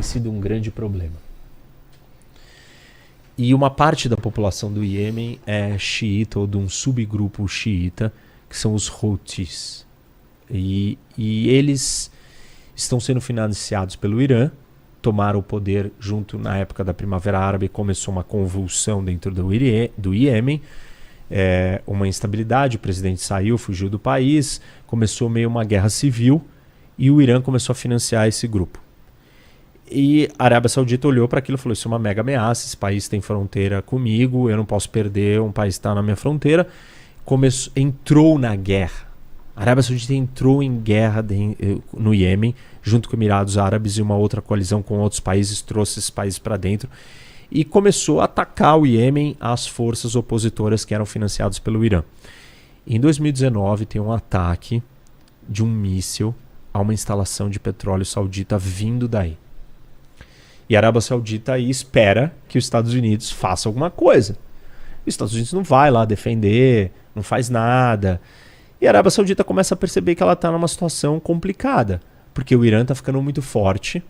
sido um grande problema. E uma parte da população do Iêmen é xiita ou de um subgrupo xiita, que são os Houthis. E eles estão sendo financiados pelo Irã, tomaram o poder junto na época da Primavera Árabe, começou uma convulsão dentro do Iêmen, uma instabilidade, o presidente saiu, fugiu do país, começou meio uma guerra civil e o Irã começou a financiar esse grupo. E a Arábia Saudita olhou para aquilo e falou, isso é uma mega ameaça, esse país tem fronteira comigo, eu não posso perder, um país está na minha fronteira. Entrou na guerra. A Arábia Saudita entrou em guerra no Iêmen, junto com Emirados Árabes e uma outra coalizão com outros países, trouxe esses países para dentro e começou a atacar o Iêmen, as forças opositoras que eram financiadas pelo Irã. Em 2019 tem um ataque de um míssil a uma instalação de petróleo saudita vindo daí. E a Arábia Saudita aí espera que os Estados Unidos façam alguma coisa. Os Estados Unidos não vai lá defender, não faz nada. E a Arábia Saudita começa a perceber que ela está numa situação complicada, porque o Irã está ficando muito forte,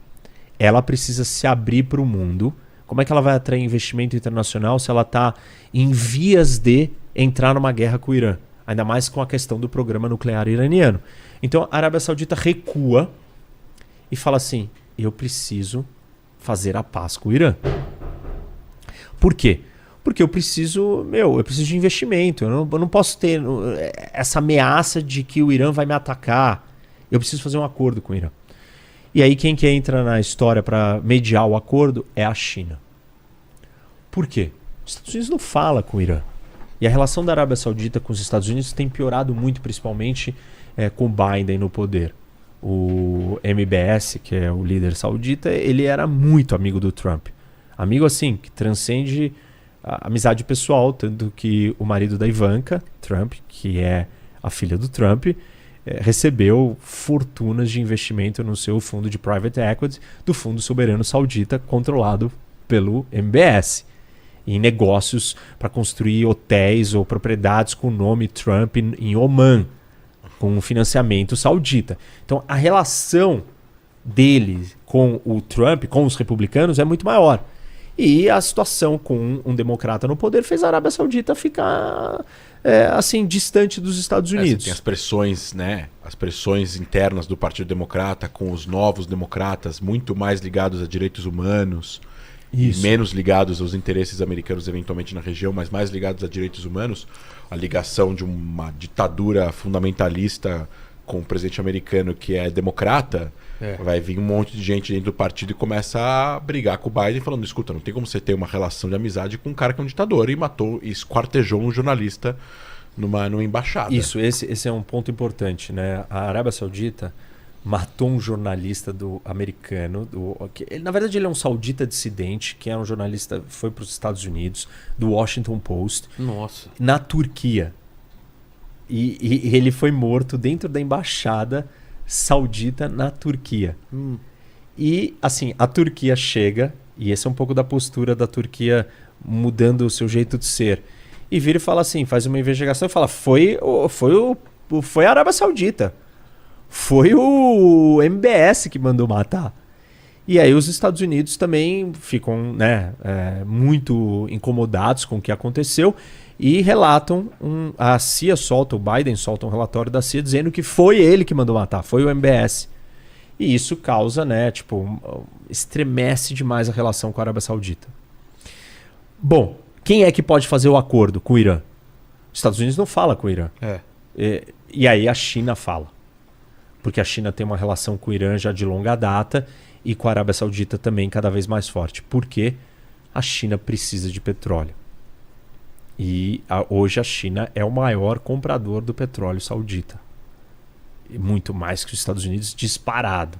ela precisa se abrir para o mundo. Como é que ela vai atrair investimento internacional se ela está em vias de entrar numa guerra com o Irã? Ainda mais com a questão do programa nuclear iraniano. Então a Arábia Saudita recua e fala assim, eu preciso fazer a paz com o Irã. Por quê? Porque eu preciso de investimento. Eu não posso ter essa ameaça de que o Irã vai me atacar. Eu preciso fazer um acordo com o Irã. E aí quem que entra na história para mediar o acordo é a China. Por quê? Os Estados Unidos não falam com o Irã. E a relação da Arábia Saudita com os Estados Unidos tem piorado muito, principalmente com o Biden no poder. O MBS, que é o líder saudita, ele era muito amigo do Trump. Amigo assim, que transcende a amizade pessoal, tanto que o marido da Ivanka Trump, que é a filha do Trump, recebeu fortunas de investimento no seu fundo de private equity do Fundo Soberano Saudita, controlado pelo MBS, em negócios para construir hotéis ou propriedades com o nome Trump em Oman, com financiamento saudita. Então a relação dele com o Trump, com os republicanos, é muito maior. E a situação com um democrata no poder fez a Arábia Saudita ficar assim, distante dos Estados Unidos. Tem as pressões, né? As pressões internas do Partido Democrata com os novos democratas muito mais ligados a direitos humanos. Isso. E menos ligados aos interesses americanos eventualmente na região, mas mais ligados a direitos humanos. A ligação de uma ditadura fundamentalista com o presidente americano que é democrata, vai vir um monte de gente dentro do partido e começa a brigar com o Biden falando, escuta, não tem como você ter uma relação de amizade com um cara que é um ditador e matou e esquartejou um jornalista numa embaixada. Isso, esse é um ponto importante, né? A Arábia Saudita matou um jornalista americano, na verdade ele é um saudita dissidente, que é um jornalista, foi para os Estados Unidos, do Washington Post. Nossa. Na Turquia. E ele foi morto dentro da embaixada saudita na Turquia. E assim, a Turquia chega, e esse é um pouco da postura da Turquia mudando o seu jeito de ser, e vira e fala assim, faz uma investigação e fala, foi a Arábia Saudita. Foi o MBS que mandou matar. E aí os Estados Unidos também ficam muito incomodados com o que aconteceu e relatam, a CIA solta, o Biden solta um relatório da CIA dizendo que foi ele que mandou matar, foi o MBS. E isso causa, estremece demais a relação com a Arábia Saudita. Bom, quem é que pode fazer o acordo com o Irã? Os Estados Unidos não falam com o Irã. E aí a China fala. Porque a China tem uma relação com o Irã já de longa data e com a Arábia Saudita também cada vez mais forte. Porque a China precisa de petróleo. E hoje a China é o maior comprador do petróleo saudita. Muito mais que os Estados Unidos, disparado.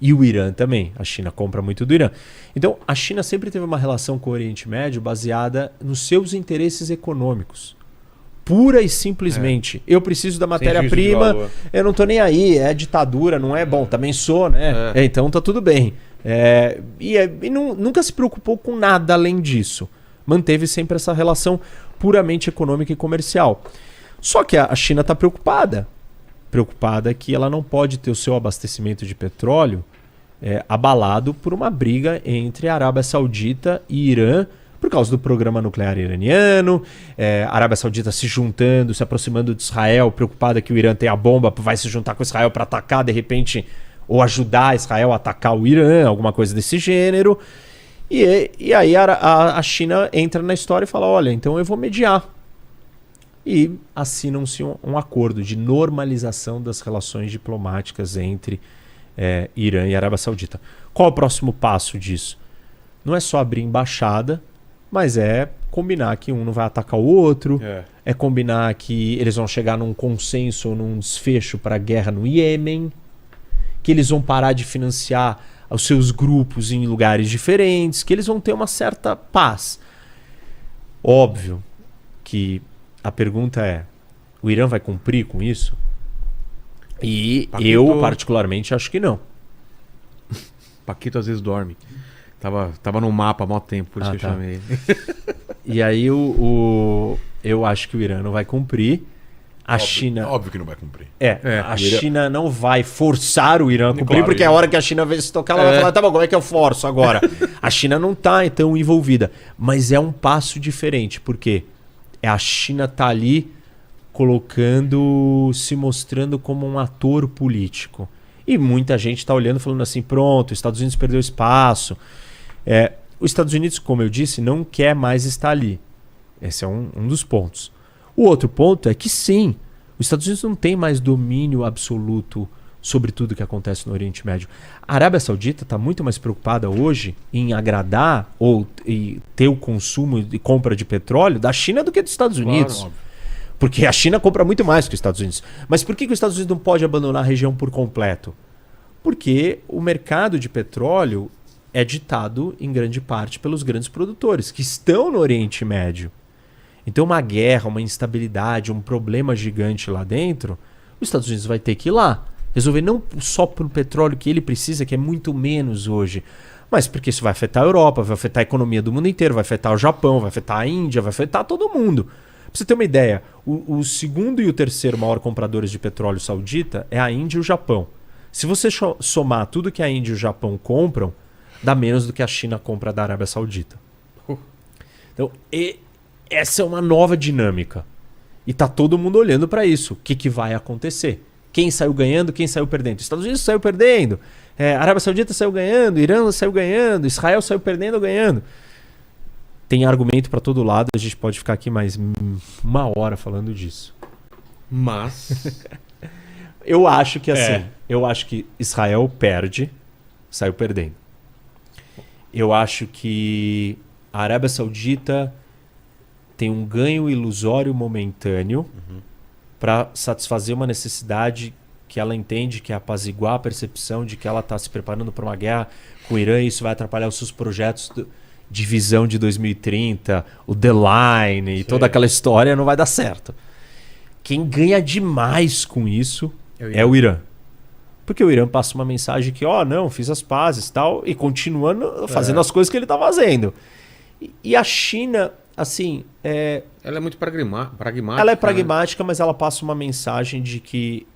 E o Irã também. A China compra muito do Irã. Então a China sempre teve uma relação com o Oriente Médio baseada nos seus interesses econômicos. Pura e simplesmente. Eu preciso da matéria-prima, eu não tô nem aí, é ditadura, não é? Bom, também sou, né? Então tá tudo bem. E nunca se preocupou com nada além disso. Manteve sempre essa relação puramente econômica e comercial. Só que a China está preocupada que ela não pode ter o seu abastecimento de petróleo abalado por uma briga entre a Arábia Saudita e Irã, por causa do programa nuclear iraniano, a Arábia Saudita se juntando, se aproximando de Israel, preocupada que o Irã tem a bomba, vai se juntar com Israel para atacar, de repente, ou ajudar Israel a atacar o Irã, alguma coisa desse gênero. E aí a China entra na história e fala, olha, então eu vou mediar. E assinam-se um acordo de normalização das relações diplomáticas entre Irã e Arábia Saudita. Qual é o próximo passo disso? Não é só abrir embaixada, mas é combinar que um não vai atacar o outro, é combinar que eles vão chegar num consenso ou num desfecho para a guerra no Iêmen, que eles vão parar de financiar os seus grupos em lugares diferentes, que eles vão ter uma certa paz. Óbvio que a pergunta é, o Irã vai cumprir com isso? E eu, particularmente, acho que não. Paquito às vezes dorme. Tava no mapa há muito tempo, por isso que eu chamei. E aí eu acho que o Irã não vai cumprir. China... Óbvio que não vai cumprir. A China não vai forçar o Irã a cumprir, porque a hora que a China vê se tocar, ela vai falar, tá bom, como é que eu forço agora? A China não tá tão envolvida. Mas é um passo diferente, porque a China tá ali se mostrando como um ator político. E muita gente tá olhando falando assim, pronto, os Estados Unidos perdeu espaço. Os Estados Unidos, como eu disse, não quer mais estar ali. Esse é um dos pontos. O outro ponto é que sim, os Estados Unidos não tem mais domínio absoluto sobre tudo que acontece no Oriente Médio. A Arábia Saudita está muito mais preocupada hoje em agradar ou em ter o consumo e compra de petróleo da China do que dos Estados Unidos. Claro, porque a China compra muito mais que os Estados Unidos. Mas por que os Estados Unidos não pode abandonar a região por completo? Porque o mercado de petróleo é ditado em grande parte pelos grandes produtores que estão no Oriente Médio. Então uma guerra, uma instabilidade, um problema gigante lá dentro, os Estados Unidos vai ter que ir lá. Resolver não só pelo petróleo que ele precisa, que é muito menos hoje, mas porque isso vai afetar a Europa, vai afetar a economia do mundo inteiro, vai afetar o Japão, vai afetar a Índia, vai afetar todo mundo. Pra você ter uma ideia, o segundo e o terceiro maior compradores de petróleo saudita é a Índia e o Japão. Se você somar tudo que a Índia e o Japão compram, dá menos do que a China compra da Arábia Saudita. Então, essa é uma nova dinâmica. E tá todo mundo olhando para isso. O que vai acontecer? Quem saiu ganhando, quem saiu perdendo? Os Estados Unidos saiu perdendo. A Arábia Saudita saiu ganhando. Irã saiu ganhando. Israel saiu perdendo ou ganhando. Tem argumento para todo lado. A gente pode ficar aqui mais uma hora falando disso. Mas... eu acho que assim... Eu acho que Israel perde. Saiu perdendo. Eu acho que a Arábia Saudita... tem um ganho ilusório momentâneo para satisfazer uma necessidade que ela entende que é apaziguar a percepção de que ela está se preparando para uma guerra com o Irã e isso vai atrapalhar os seus projetos de visão de 2030, o The Line e toda aquela história não vai dar certo. Quem ganha demais com isso é o Irã. Porque o Irã passa uma mensagem que, não, fiz as pazes e tal, e continuando fazendo as coisas que ele está fazendo. E a China... assim, ela é muito pragmática. Ela é pragmática, mas ela passa uma mensagem de que,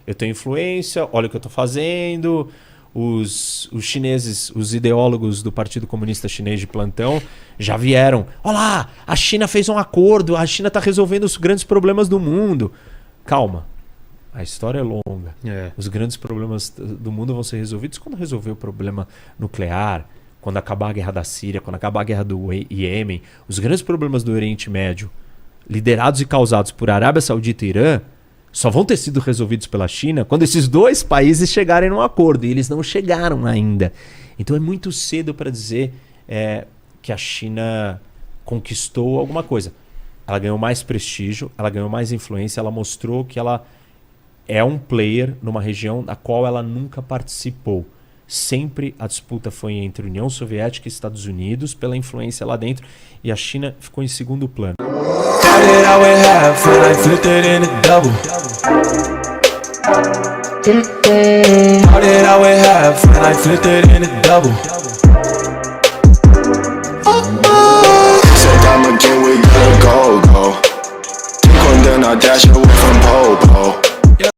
eu tenho influência, olha o que eu estou fazendo. Os chineses, os ideólogos do Partido Comunista Chinês de plantão já vieram. Olha lá, a China fez um acordo, a China está resolvendo os grandes problemas do mundo. Calma, a história é longa. Os grandes problemas do mundo vão ser resolvidos quando resolver o problema nuclear, quando acabar a guerra da Síria, quando acabar a guerra do Iêmen. Os grandes problemas do Oriente Médio, liderados e causados por Arábia Saudita e Irã, só vão ter sido resolvidos pela China quando esses dois países chegarem num acordo. E eles não chegaram ainda. Então é muito cedo para dizer que a China conquistou alguma coisa. Ela ganhou mais prestígio, ela ganhou mais influência, ela mostrou que ela é um player numa região da qual ela nunca participou. Sempre a disputa foi entre União Soviética e Estados Unidos pela influência lá dentro e a China ficou em segundo plano. Dash away from pole.